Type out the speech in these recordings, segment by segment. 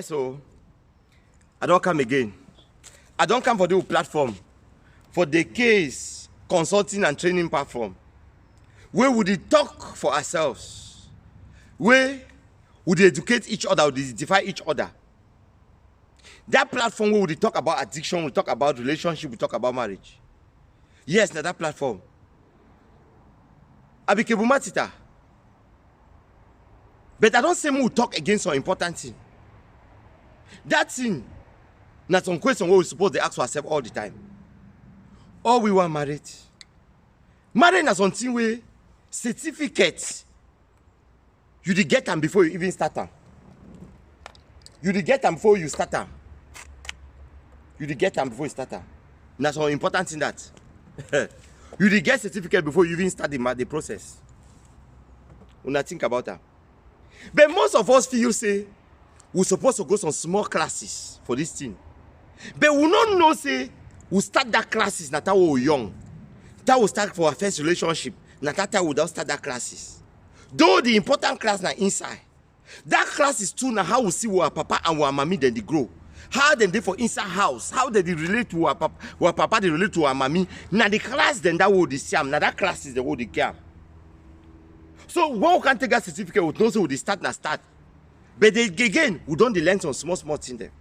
So, I don't come again. I don't come for the platform, for the case consulting and training platform. Where would we talk for ourselves? Where would we educate each other, would we defy each other? That platform where we talk about addiction, we talk about relationship, we talk about marriage. Yes, na that platform. I became Matita. But I don't say we talk against some important thing. That thing, not some question we supposed to ask ourselves all the time. Or we were married. Married na something where certificates you dey get them before you even start them. You dey get them before you start them. You dey get them before you start them. That's some important thing that. You dey get certificate before you even start the process. Una think about that. But most of us feel say we're supposed to go some small classes for this thing. But we don't know say we start that classes na time we were young. That we start for our first relationship. Na that time we don't start that classes. Though the important class na inside. That class is too na how we see our papa and our mommy then they grow. How then they for inside house. How they relate to our papa they relate to our mommy. Na the class then that will the same. Na that class is the whole the game. So when we can take that certificate, we know so we start na start. But they, again, we don't learn some small things there.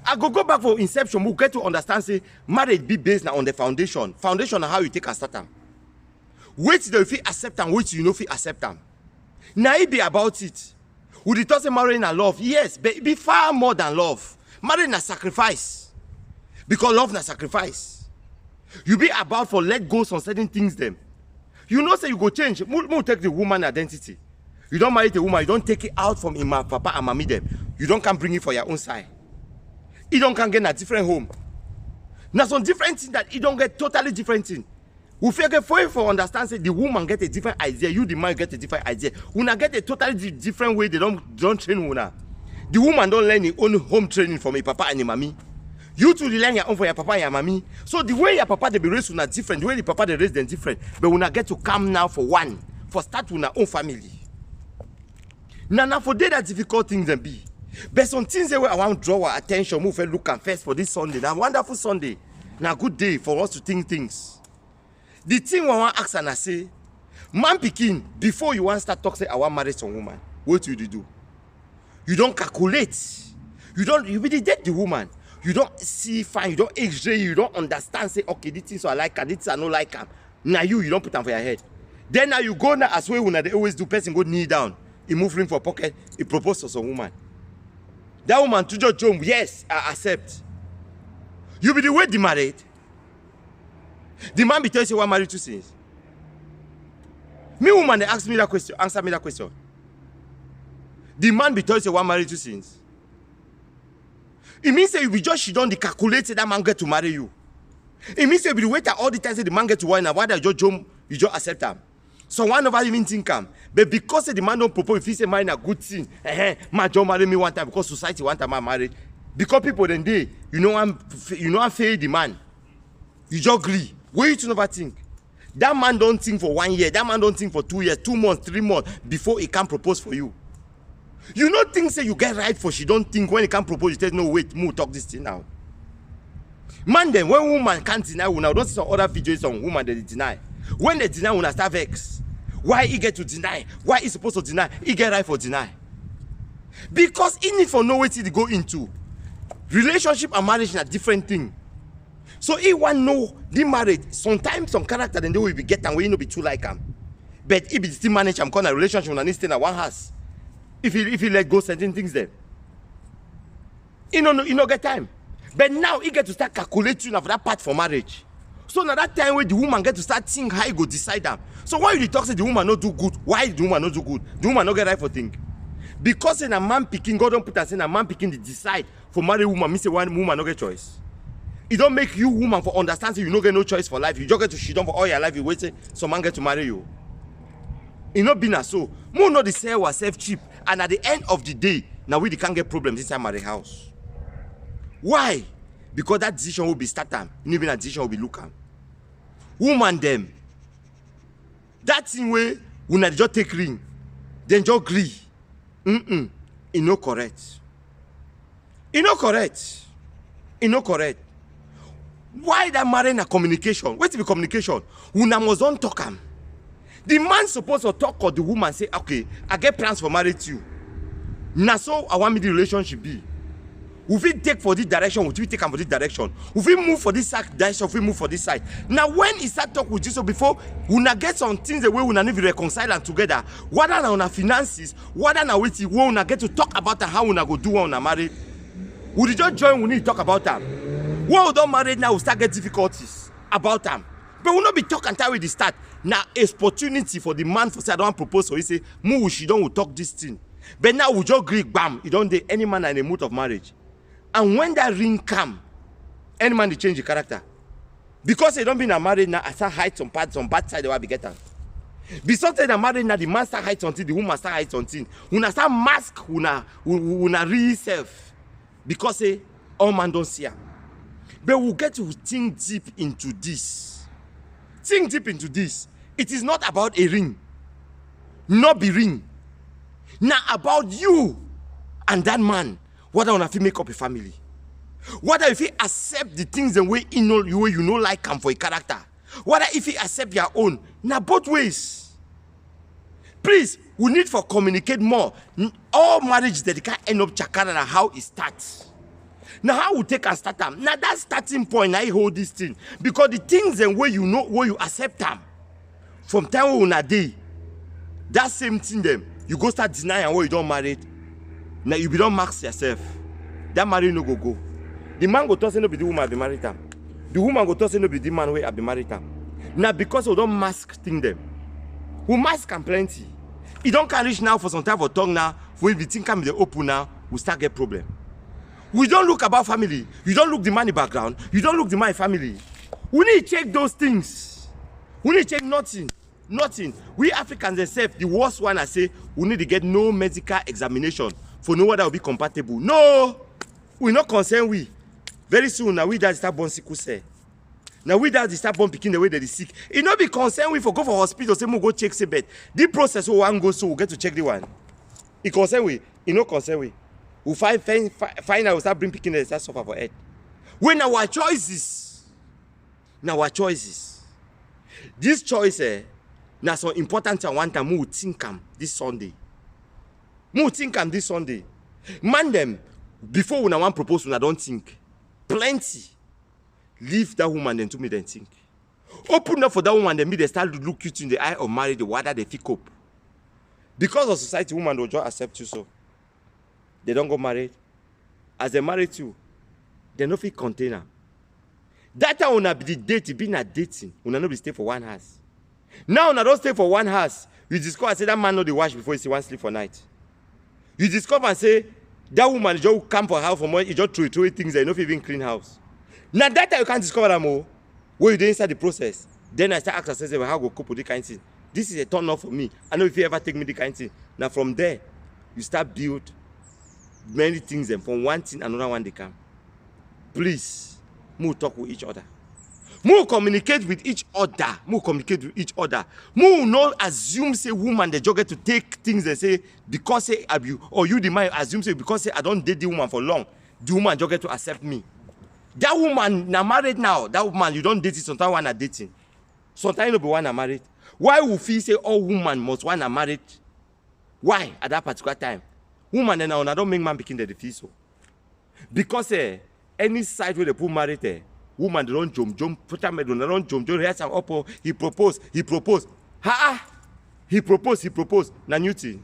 I go back for inception, we get to understand say marriage be based on the foundation. Foundation on how you take a start them. Wait till you feel accept them, wait till you know feel accept them. Now it be about it. Would it say marrying and love? Yes, but it be far more than love. Marrying a sacrifice. Because love na sacrifice. You be about for let go on certain things them. You know say you go change. More take the woman identity. You don't marry the woman, you don't take it out from my papa and mommy them. You don't come bring it for your own side. You don't can get a different home. Now some different thing that you don't get totally different thing. We figure for you for understand say the woman get a different idea, you the man get a different idea. Una get a totally different way they don't train una. The woman don't learn your own home training from your papa and your mommy. You two learn your own for your papa and your mommy. So the way your papa they be raised una different, the way the papa they raised them different. But una get to come now for one, for start with our own family. Now for that difficult things them be. But some things that I want to draw our attention, move and look and first for this Sunday. Now wonderful Sunday. Now good day for us to think things. The thing we want to ask and I say, man pikin, before you want to start talk say I want marry some woman, what do you do? You don't calculate. You really date the woman. You don't see fine, you don't x-ray, you don't understand, say, okay, this thing so I like her, this thing I don't like her. Now you don't put them for your head. Then now you go now as well when they always do, person go knee down. He move ring for pocket, he propose to some woman. That woman to just jump, yes, I accept. You be the way they married. The man be telling you what married to since. Me woman they ask me that question, answer me that question. The man be telling you what married to since. It means that you be just she don't calculate that man get to marry you. It means that you be the way that all the time say the man get to wine and why that you just jump, you just accept him. So one never even think him. But because the man don't propose, if he say marrying a good thing, man don't marry me one time because society want time I marry. Because people then they, you know I'm fair the man. You just agree. Where you to never think? That man don't think for 1 year, that man don't think for 2 years, 2 months, 3 months before he can propose for you. You don't think say you get right for she don't think when he can propose, you say no wait, move talk this thing now. Man then when woman can't deny now, don't see some other videos on woman that they deny. When they deny when I start vex. Why he get to deny? Why he supposed to deny? He get right for deny. Because he need for know what to go into. Relationship and marriage are different thing. So he want know the marriage. Sometimes some character then they will be getting where you know be too like him. But if he still manage him kind of relationship and stay in one house. If he let go certain things there. He no get time. But now he get to start calculating for that part for marriage. So now that time where the woman get to start think how he go decide them. So why you talk say the woman not do good? Why the woman not do good? The woman not get right for thing. Because in a man picking, God don't put us in a man picking the decide for marry woman, means say one woman not get choice. It don't make you woman for understand say you no get no choice for life. You just get to shit on for all your life. You wait say some man get to marry you. It not been so. More not the sell ourselves cheap. And at the end of the day, now we can't get problems inside marriage house. Why? Because that decision will be started. Even that decision will be looked at. Woman them. That thing where when I just take ring, then just agree. It no correct. It's not correct. It's not correct. Why that marrying na communication? Wait till be communication. Una must don't talk am. The man supposed to talk or the woman say, okay, I get plans for marriage to you. Now so I want me the relationship be. If we take for this direction, we take for this direction. If we move for this direction, if we move for this side. Now when he start talk with Jesus before, una get some things the way una need to reconcile and together. Whether na una finances, whether na wait till una get to talk about how una go do when una married. We just join, we need to talk about them. When we don't marry now, we start get difficulties about them. But we not be talking until we start. Now, opportunity for the man for say I don't propose, so he say, "Mu she don't talk this thing." But now we just agree, bam, you don't date any man in a mood of marriage. And when that ring come, any man they change the character. Because they don't be in marriage now, I start hide some parts, some bad side they will be getting. Besides that marriage now, the man start hide something, the woman start hide something. Una start mask, una real self. Because all man don't see her. But we'll get to think deep into this. Think deep into this. It is not about a ring. Not be ring. Now about you and that man. Whether if you make up a family. Whether if you accept the things the way you know like come for a character. Whether if you accept your own. Now both ways. Please, we need for communicate more. All marriage that can end up chakara how it starts. Now how we take and start them? Now that starting point, I hold this thing. Because the things and where you know where you accept them. From time when a day, that same thing them, you go start denying where you don't marry. Now you be don't max yourself. That marriage no go. The man go to say no be the woman be married them. The woman go to say no be the man where be married them. Now because we don't mask thing them. We mask them plenty. It don't carry now for some time for tongue now. When the thing come the open now, we start get problem. We don't look about family. You don't look the money background. You don't look the my family. We need to check those things. We need to check nothing. Nothing. We Africans themselves, the worst one I say, we need to get no medical examination for know whether will be compatible. No! We're not concerned we. Very soon now we that start born sickle cell. Now we that start born picking the way that is sick. It not be concerned we for go for hospital, say we go check say bed. The process we want go so we get to check the one. It concern we. It not concern we. We find out we start bring picking the start suffer for head. When our choices. Now our choices. This choice now so important and one time we think this Sunday. We think this Sunday. Man them before when I want propose when I don't think. Plenty. Leave that woman then to me then think. Open up for that woman then me they start to look you in the eye of marriage the whether they pick up. Because of society woman will just accept you so. They don't go married. As they married you, they no fit container. That time una be the date, be na dating. Una no be stay for one house. Now una don't stay for one house. You discover say that man no dey wash before he see one sleep for night. You discover and say that woman just come for house for money, he just throw things and no fit even clean house. Now that time you can't discover them all. When you dey inside the process, then I start asking myself how go cope with this kind of thing. This is a turn off for me. I know if you ever take me the kind of thing. Now from there, you start build many things and from one thing another one they come. Please, move talk with each other. Move communicate with each other. Move communicate with each other. Move not assume say woman the jogger to take things and say because say you or you the man assume say because say I don't date the woman for long, the woman jogger to accept me. That woman now married now. That woman you don't date it sometimes one are dating. Sometimes you no be one are married. Why would feel say all woman must one are married? Why at that particular time? Woman and now don't make man begin the feel so. Because any side where they put married woman they don't jump, put them they don't jump, yes, up, he proposed. He proposed. Now new thing.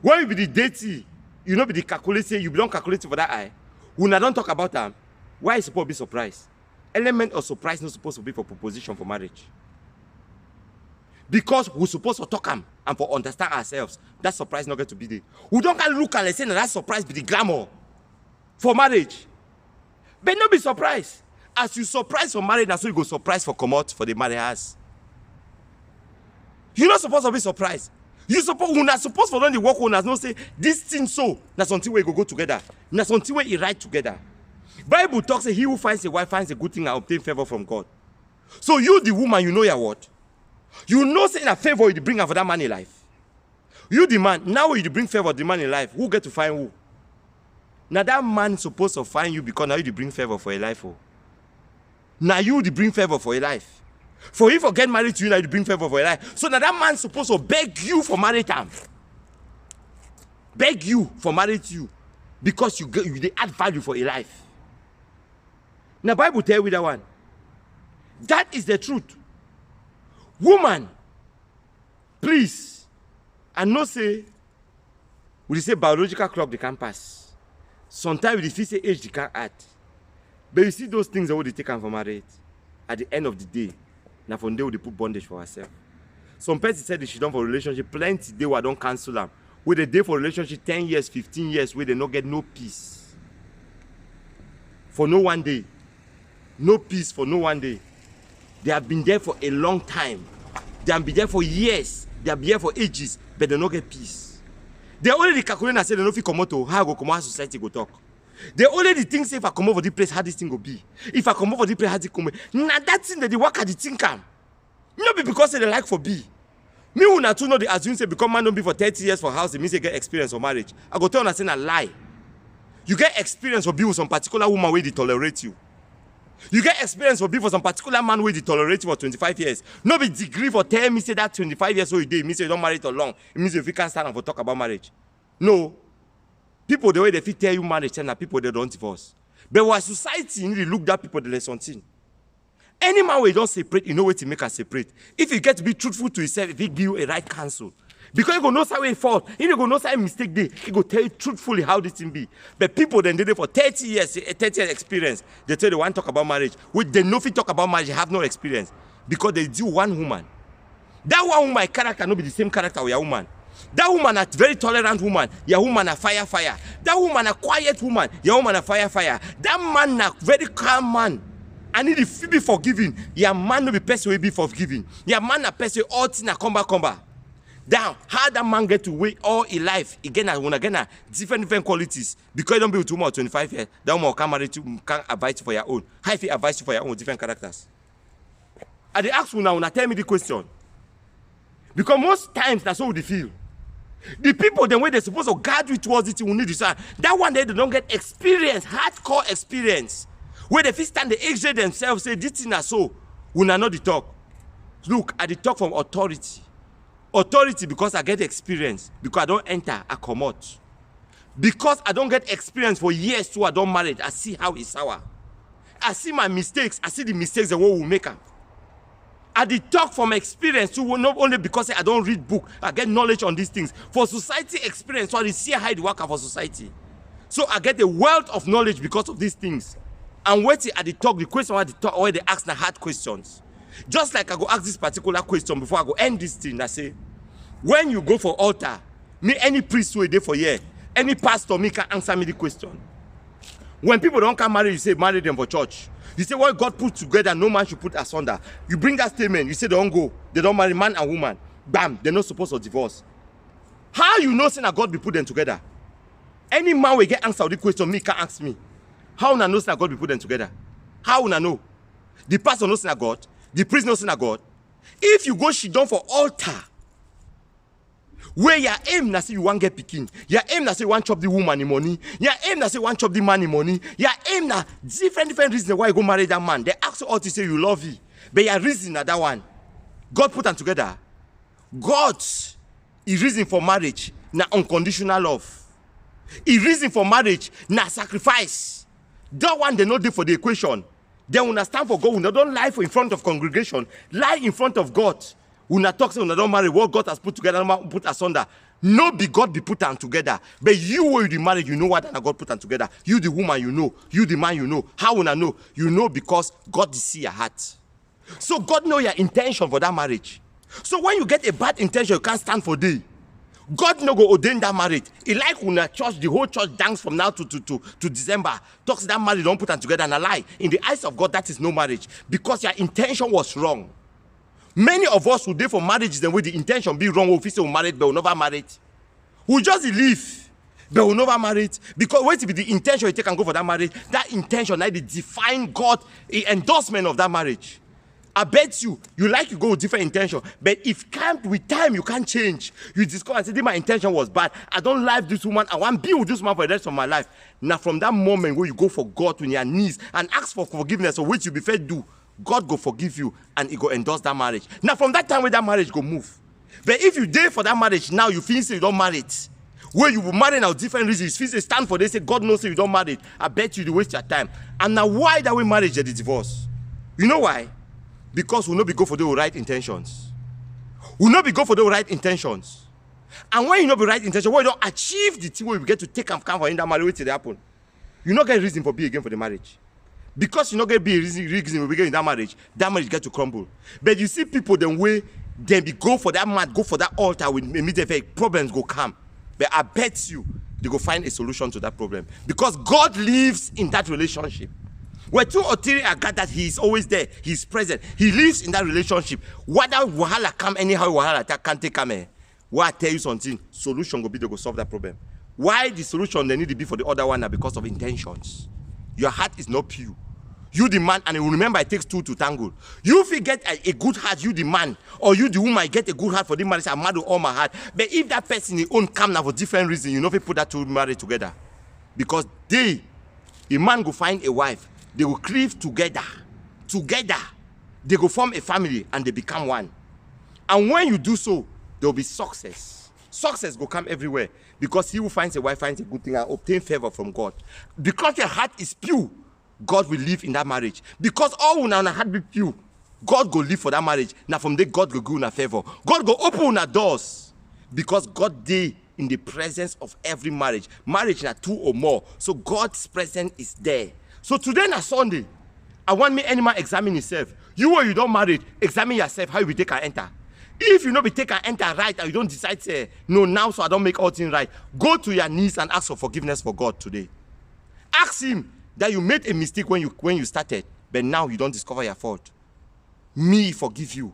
When you be the dating, you know be the calculate, you be don't calculate for that eye. When I don't talk about them, why is supposed to be surprised? Element of surprise not supposed to be for proposition for marriage. Because we're supposed to talk them and for understand ourselves. That surprise not going to be there. We don't can look and say that surprise be the glamour for marriage. But not be surprised. As you surprise for marriage, that's why you go surprise for come out for the marriage house. You're not supposed to be surprised. You're not supposed for them the work owners not say this thing so. That's something where you go together. That's something where you write together. Bible talks say he who finds a wife finds a good thing and obtain favor from God. So you the woman, you know your what? You know saying a favor you bring for that man in life. You the man, now you bring favor the man in life. Who get to find who? Now that man supposed to find you because now you bring favor for your life. Oh. Now you bring favor for your life. For if you get married to you, now you bring favor for your life. So now that man supposed to beg you for marriage time. Beg you for marriage to you. Because they add value for your life. Now Bible tell you that one. That is the truth. Woman, please, and not say, we say biological clock they can pass. Sometimes if you say age they can't add. But you see those things that they take for marriage. At the end of the day, now from there they put bondage for herself. Some people said they should done for relationship, plenty they were don't cancel them. Where they day for relationship 10 years, 15 years, where they not get no peace. For no one day. No peace for no one day. They have been there for a long time. They have been there for years. They have been there for ages, but they don't get peace. They already calculate and say they don't feel come out to how go come out society go talk. They already think say if I come over this place, how this thing will be. If I come over this place, how it come. Now that thing that they work at the thing come. Not be because they like for be. Me who not to know the assume say become man don't be for 30 years for house, it means they get experience for marriage. I go tell you say a lie. You get experience for be with some particular woman where they tolerate you. You get experience for be for some particular man where they tolerate you for 25 years. No be degree for tell me say that 25 years old day, it means you don't marry for long. It means if you can't stand and for talk about marriage. No. People the way they fit tell you marriage, and people they don't divorce. But why society need to look that people the something. Any man where don't separate, you know what to make us separate. If you get to be truthful to yourself, if he give you a right counsel. Because you go know how he fault, you go know how mistake day, he go tell you truthfully how this thing be. But people then did it for 30 years, 30 years experience. They tell you want to talk about marriage. Which they know if you talk about marriage, they have no experience. Because they do one woman. That one woman character not be the same character with your woman. That woman a very tolerant woman. Your woman a fire. That woman a quiet woman. Your woman a fire. That man a very calm man. I need to be forgiving. Your man no be person will be forgiving. Your man a person all thing a come back. Down, how that man get to wait all his life again different qualities because you don't be with 2 more 25 years. That woman can marry you, can advise you for your own. How if he advise you for your own different characters? I they ask you now, tell me the question. Because most times that's how they feel. The people the way they're supposed to guard you towards it, will need to say that one day they don't get experience, hardcore experience. Where they feel stand the age themselves, say this thing is so, we not know the talk. Look, I the talk from authority. Authority because I get experience. Because I don't enter, I come out. Because I don't get experience for years too, I don't marry. I see how it's sour. I see my mistakes. I see the mistakes the world will make up. I did talk from experience too, not only because I don't read book, I get knowledge on these things. For society experience, so I see how it work for society. So I get a wealth of knowledge because of these things. And waiting at the talk, the question where they ask the hard questions. Just like I go ask this particular question before I go end this thing. I say, when you go for altar, me any priest who is there for year, any pastor me can answer me the question. When people don't come marry, you say marry them for church. You say what God put together, no man should put asunder. You bring that statement, you say they don't go, they don't marry man and woman. Bam, they're not supposed to divorce. How you know saying that God be put them together? Any man will get answer to the question, me can ask me. How una know saying that God be put them together? How una know? The pastor knows saying that God. The priest knows that God. If you go sit down for altar, where your aim na say you want get picking, your aim na say you want chop the woman in money, your aim na say you want chop the man in money, your aim na different reasons why you go marry that man. They ask you all to say you love you, but your reason na that one. God put them together. God's reason for marriage na unconditional love. His reason for marriage na sacrifice. That one they not do for the equation. They will stand for God. We don't lie in front of congregation. Lie in front of God. We not talk, say we don't marry what God has put together, put asunder. No be God be put them together. But you will be married, you know what God put them together. You the woman, you know. You the man, you know. How will I know? You know because God see your heart. So God know your intention for that marriage. So when you get a bad intention, you can't stand for day. God no go ordain that marriage. It like when a church, the whole church dance from now to December. Talks that marriage, don't put them together and a lie. In the eyes of God, that is no marriage. Because your intention was wrong. Many of us who do for marriages, then with the intention be wrong, we say we married, but we never married. We just live, but we never married. Because wait to be the intention you take and go for that marriage, that intention, like the define God, the endorsement of that marriage. I bet you like to go with different intention, but if with time you can't change, you discover and say, my intention was bad. I don't like this woman. I want to be with this woman for the rest of my life. Now, from that moment where you go for God on your knees and ask for forgiveness, or which you be fair do, God go forgive you and He go endorse that marriage. Now, from that time where that marriage go move. But if you dare for that marriage now, you feel say you don't marry it. Where you will marry now different reasons. You feel say stand for this, say God knows say you don't marry it. I bet you waste your time. And now why that we marriage the divorce? You know why? Because we'll not be go for the right intentions. We'll not be go for the right intentions. And when you not be right intention, when you don't achieve the thing where you get to take and come for in that marriage, till they happen, you not get reason for be again for the marriage. Because you not get be a reason we get in that marriage get to crumble. But you see people then way then be go for that mat, go for that altar with immediate problems go come. But I bet you they go find a solution to that problem. Because God lives in that relationship. Where 2 or 3 are gathered, He is always there. He is present. He lives in that relationship. Whether wahala come anyhow, wahala can't take come. Why I tell you something, solution will be to go solve that problem. Why the solution they need to be for the other one are because of intentions. Your heart is not pure. You the man, and you remember it takes 2 to tangle. You if you get a good heart, you the man, or you the woman get a good heart for the marriage, I'm mad with all my heart. But if that person he own come now for different reasons, you know if you put that 2 married together. Because a man go find a wife. They will cleave together. They go form a family and they become one. And when you do so, there will be success. Success will come everywhere. Because he who finds a wife finds a good thing and obtain favor from God. Because your heart is pure, God will live in that marriage. Because all una heart be pure, God go live for that marriage. Now from there, God go give una favor. God go open una doors. Because God dey in the presence of every marriage. Marriage na 2 or more. So God's presence is there. So today na Sunday, I want me any man examine yourself. You or you don't marry, examine yourself how you will take and enter. If you not be take and enter right and you don't decide say no now so I don't make all things right, go to your knees and ask for forgiveness for God today. Ask Him that you made a mistake when you started, but now you don't discover your fault. Me forgive you.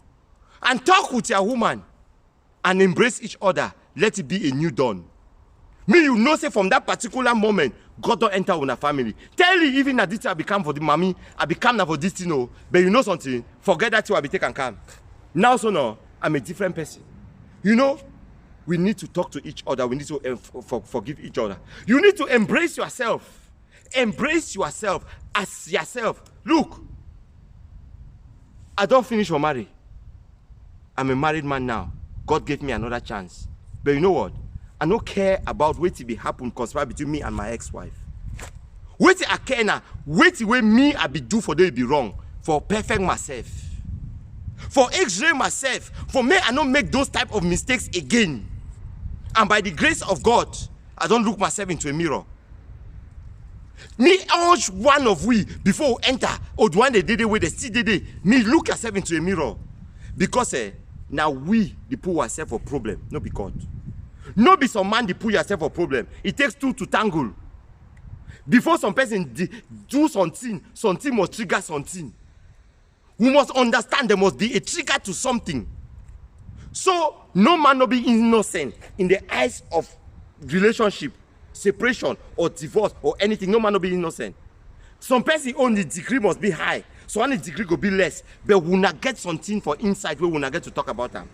And talk with your woman and embrace each other. Let it be a new dawn. Me, you know, say from that particular moment, God don't enter in a family. Tell you, even that this I become for the mommy, I become now for this, you know. But you know something, forget that you will be taken calm. Now, so now, I'm a different person. You know, we need to talk to each other. We need to forgive each other. You need to embrace yourself. Embrace yourself as yourself. Look, I don't finish for marriage. I'm a married man now. God gave me another chance. But you know what? I don't care about what will happen conspire between me and my ex-wife. What I care now, what way me I be do for they be wrong, for perfect myself, for x-ray myself, for me I don't make those type of mistakes again. And by the grace of God, I don't look myself into a mirror. Me urge one of we before we enter, or the one they did it with the still did it, me look yourself into a mirror. Because now we they put ourselves for problem, not be God. No be some man they put yourself for problem. It takes 2 to tangle. Before some person do something must trigger something. We must understand there must be a trigger to something. So no man no be innocent in the eyes of relationship, separation or divorce or anything. No man no be innocent. Some person only degree must be high. So only degree will be less. But we not get something for inside where we not get to talk about them.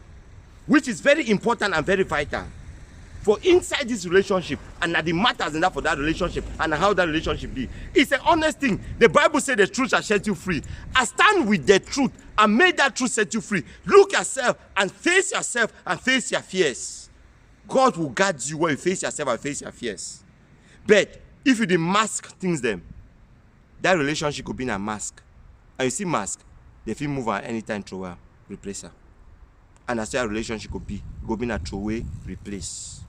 Which is very important and very vital. For inside this relationship and the matters enough for that relationship and how that relationship be. It's an honest thing. The Bible says the truth shall set you free. I stand with the truth and make that truth set you free. Look yourself and face your fears. God will guide you when you face yourself and face your fears. But if you didn't mask things them, that relationship could be in a mask. And you see mask, they feel move at any time throw a replacer. And that's how a relationship could be. Go be in a throwaway, replace.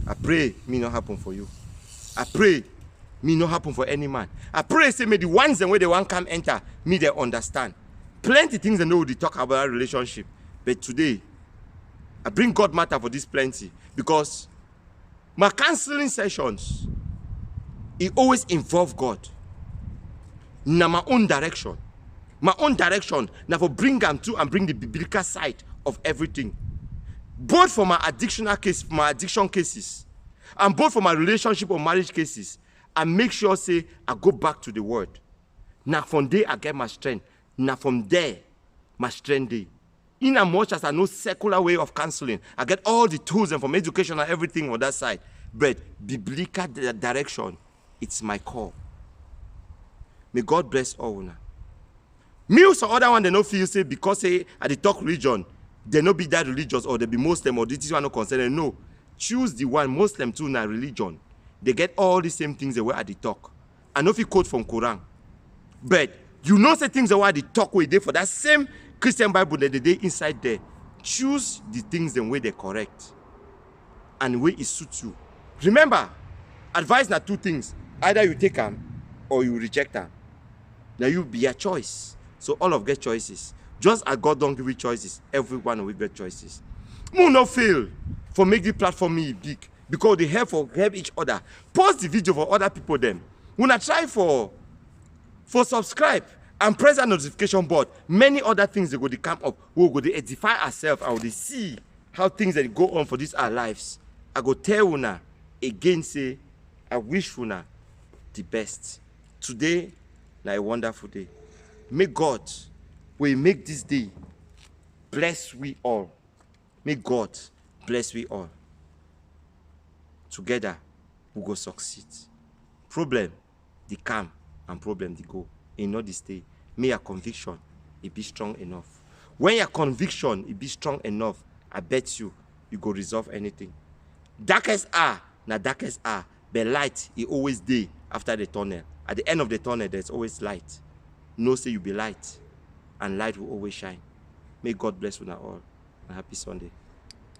I pray me not happen for you. I pray me not happen for any man. I pray say may the ones and where they want come enter, me they understand. Plenty things they know they talk about relationship. But today, I bring God matter for this plenty. Because my counseling sessions, it always involve God. Na my own direction. My own direction. Now for bring them to and bring the biblical side of everything. Both for my addictional case, my addiction cases, and both for my relationship or marriage cases, I make sure say I go back to the word. Now from there I get my strength. Now from there, my strength day. In as much as I know secular way of counseling, I get all the tools and from education and everything on that side. But biblical direction, it's my call. May God bless all now. Me or some other one they no feel say because say at the talk religion, they no be that religious or they be Muslim or this one no concern. No. Choose the one Muslim too na religion. They get all the same things they were at the talk. I know if you quote from Quran. But you know say things that were at the talk way there for that same Christian Bible that they inside there. Choose the things the way they correct. And the way it suits you. Remember, advice na two things. Either you take them or you reject them. Now you be a choice. So all of get choices. Just as God don't give you choices, everyone will get choices. Mo no fail for make the platform me big because they help each other. Post the video for other people them. When I try for subscribe and press that notification board, many other things they go to come up. We go to edify ourselves and we see how things that go on for this our lives. I go tell una again say I wish una the best. Today na a wonderful day. May God will make this day bless we all. May God bless we all. Together we go succeed. Problem the come and problem the go. In not this day. May your conviction it be strong enough. When your conviction it be strong enough, I bet you go resolve anything. Darkest hour, na darkest hour, but light it always day after the tunnel. At the end of the tunnel, there's always light. Know say you be light, and light will always shine. May God bless you now all. And happy Sunday.